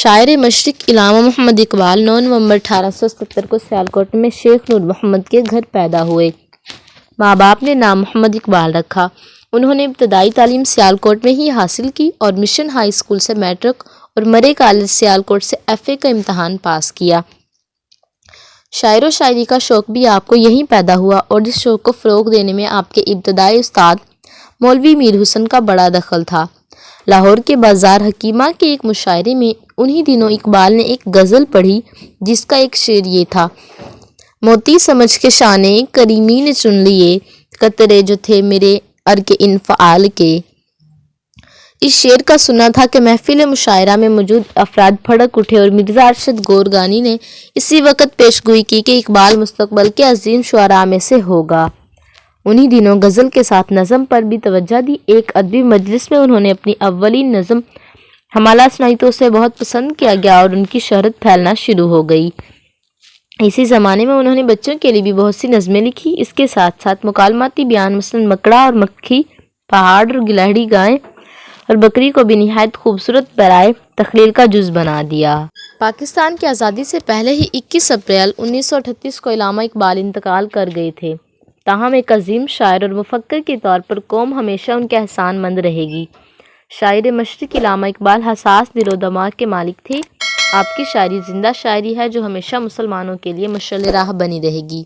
شاعر مشرق علامہ محمد اقبال 9 نومبر 1870 کو سیالکوٹ میں شیخ نور محمد کے گھر پیدا ہوئے۔ ماں باپ نے نام محمد اقبال رکھا۔ انہوں نے ابتدائی تعلیم سیالکوٹ میں ہی حاصل کی اور مشن ہائی اسکول سے میٹرک اور مرے کالج سیالکوٹ سے FA کا امتحان پاس کیا۔ شاعر و شاعری کا شوق بھی آپ کو یہیں پیدا ہوا اور جس شوق کو فروغ دینے میں آپ کے ابتدائی استاد مولوی میر حسن کا بڑا دخل تھا۔ لاہور کے بازار حکیمہ کے ایک مشاعرے میں انہی دنوں اقبال نے ایک غزل پڑھی جس کا ایک شعر یہ تھا: موتی سمجھ کے شانے کریمی نے چن لیے، قطرے جو تھے میرے ارک انفعال کے۔ اس شعر کا سنا تھا کہ محفل مشاعرہ میں موجود افراد پھڑک اٹھے اور مرزا ارشد گورگانی نے اسی وقت پیش گوئی کی کہ اقبال مستقبل کے عظیم شعراء میں سے ہوگا۔ انہی دنوں غزل کے ساتھ نظم پر بھی توجہ دی۔ ایک ادبی مجلس میں انہوں نے اپنی اولین نظم حمالہ سنائی تو اسے بہت پسند کیا گیا اور ان کی شہرت پھیلنا شروع ہو گئی۔ اسی زمانے میں انہوں نے بچوں کے لیے بھی بہت سی نظمیں لکھی۔ اس کے ساتھ ساتھ مکالماتی بیان مثلاً مکڑا اور مکھی، پہاڑ اور گلہڑی گائے اور بکری کو بھی نہایت خوبصورت برائے تخلیل کا جز بنا دیا۔ پاکستان کی آزادی سے پہلے ہی 21 اپریل 1938 کو علامہ اقبال انتقال کر گئے تھے، تاہم ایک عظیم شاعر اور مفکر کے طور پر قوم ہمیشہ ان کے احسان مند رہے گی۔ شاعر مشرق علامہ اقبال حساس دل و دماغ کے مالک تھے۔ آپ کی شاعری زندہ شاعری ہے جو ہمیشہ مسلمانوں کے لیے مشعل راہ بنی رہے گی۔